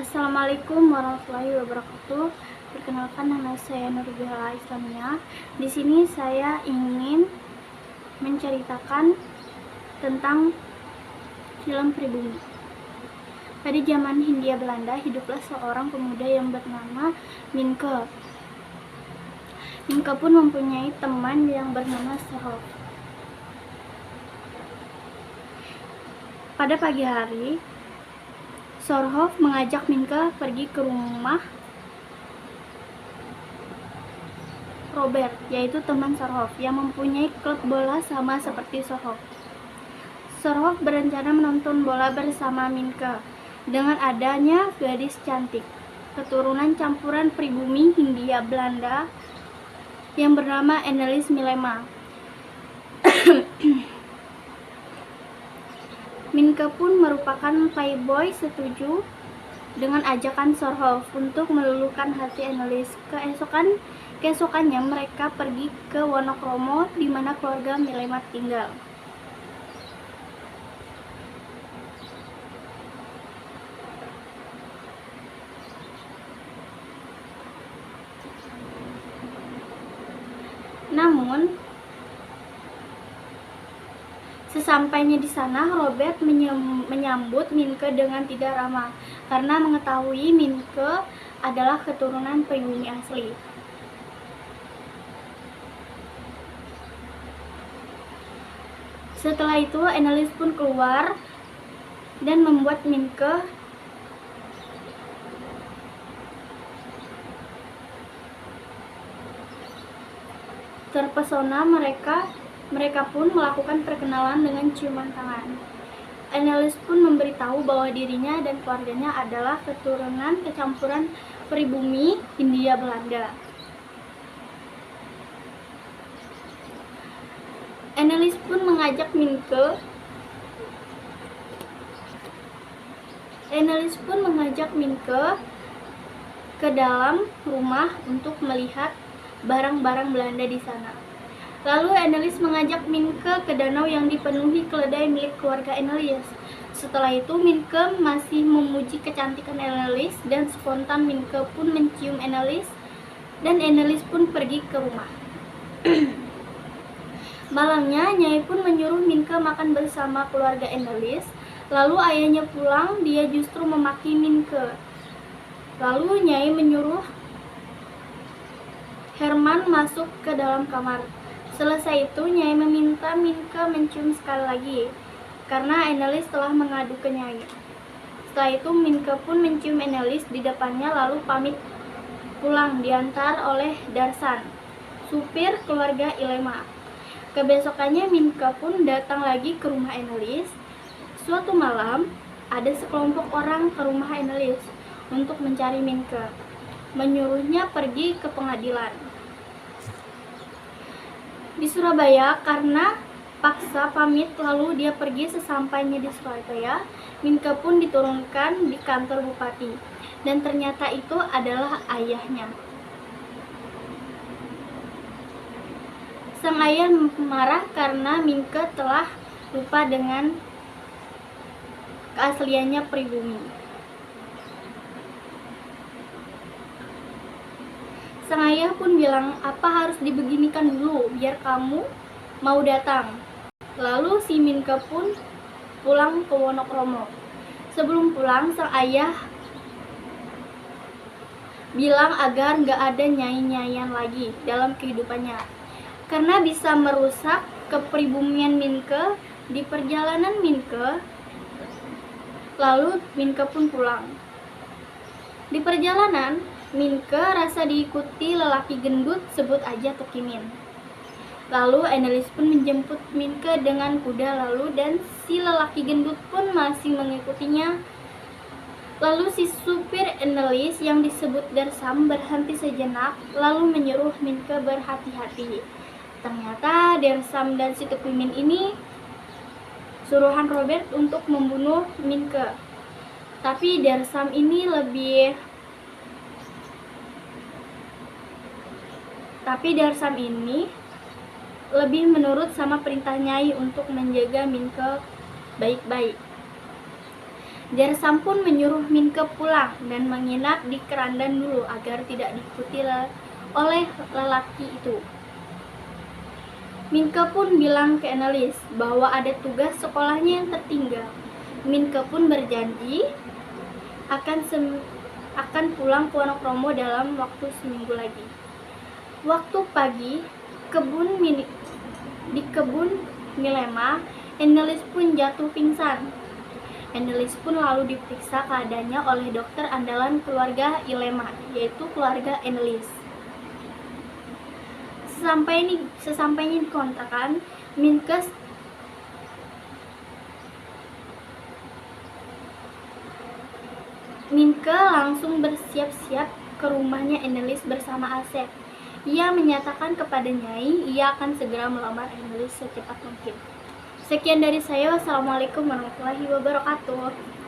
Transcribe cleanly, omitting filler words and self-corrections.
Assalamualaikum warahmatullahi wabarakatuh. Perkenalkan, nama saya Nurbihala Islamia. Di sini saya ingin menceritakan tentang film Pribumi. Pada zaman Hindia Belanda, hiduplah seorang pemuda yang bernama Minke. Minke pun mempunyai teman yang bernama Sorhof. Pada pagi hari, Sorhof mengajak Minke pergi ke rumah Robert, yaitu teman Sorhof yang mempunyai klub bola sama seperti Sorhof. Sorhof berencana menonton bola bersama Minke. Dengan adanya gadis cantik, keturunan campuran pribumi Hindia Belanda yang bernama Annelies Milema. Minke pun merupakan playboy setuju dengan ajakan Sorhof untuk meluluhkan hati Annelies. Keesokannya mereka pergi ke Wonokromo di mana keluarga Milema tinggal. Namun, sesampainya di sana, Robert menyambut Minke dengan tidak ramah karena mengetahui Minke adalah keturunan pribumi asli. Setelah itu, Annelies pun keluar dan membuat Minke terpesona. Mereka pun melakukan perkenalan dengan ciuman tangan. Annelies pun memberitahu bahwa dirinya dan keluarganya adalah keturunan kecampuran pribumi Hindia Belanda. Annelies pun mengajak Minke ke dalam rumah untuk melihat barang-barang Belanda di sana. Lalu Annelies mengajak Minke ke danau yang dipenuhi keledai milik keluarga Annelies. Setelah itu Minke masih memuji kecantikan Annelies dan spontan Minke pun mencium Annelies dan Annelies pun pergi ke rumah. Malamnya Nyai pun menyuruh Minke makan bersama keluarga Annelies. Lalu ayahnya pulang, dia justru memaki Minke. Lalu Nyai menyuruh Herman masuk ke dalam kamar. Selesai itu, Nyai meminta Minke mencium sekali lagi karena Annelies telah mengadu ke Nyai. Setelah itu, Minke pun mencium Annelies di depannya lalu pamit pulang diantar oleh Darsan, supir keluarga Ilema. Kebesokannya Minke pun datang lagi ke rumah Annelies. Suatu malam, ada sekelompok orang ke rumah Annelies untuk mencari Minke, menyuruhnya pergi ke pengadilan di Surabaya. Karena paksa pamit, lalu dia pergi. Sesampainya di Surabaya, Minke pun diturunkan di kantor bupati, dan ternyata itu adalah ayahnya. Sang ayah marah karena Minke telah lupa dengan keasliannya pribumi. Sang ayah pun bilang, apa harus dibeginikan dulu biar kamu mau datang. Lalu si Minke pun pulang ke Wonokromo. Sebelum pulang, sang ayah bilang agar gak ada nyai-nyaian lagi dalam kehidupannya karena bisa merusak kepribumian Minke. Di perjalanan lalu Minke pun pulang. Di perjalanan Minke rasa diikuti lelaki gendut, sebut aja Tukimin. Lalu Annelies pun menjemput Minke dengan kuda dan si lelaki gendut pun masih mengikutinya. Lalu si supir Annelies yang disebut Darsam berhenti sejenak lalu menyuruh Minke berhati-hati. Ternyata Darsam dan si Tukimin ini suruhan Robert untuk membunuh Minke. Tapi Darsam ini lebih menurut sama perintah Nyai untuk menjaga Minke baik-baik. Jarsam pun menyuruh Minke pulang dan menginap di kerandan dulu agar tidak diikuti oleh lelaki itu. Minke pun bilang ke Annelies bahwa ada tugas sekolahnya yang tertinggal. Minke pun berjanji akan pulang ke Wonokromo dalam waktu seminggu lagi. Waktu pagi, di kebun Milema, Annelies pun jatuh pingsan. Annelies pun lalu diperiksa keadaannya oleh dokter andalan keluarga Ilema, yaitu keluarga Annelies. Sesampainya di kontrakan, Minke langsung bersiap-siap ke rumahnya Annelies bersama Asep. Ia menyatakan kepada Nyai ia akan segera melamar Annelies secepat mungkin. Sekian dari saya. Wassalamualaikum warahmatullahi wabarakatuh.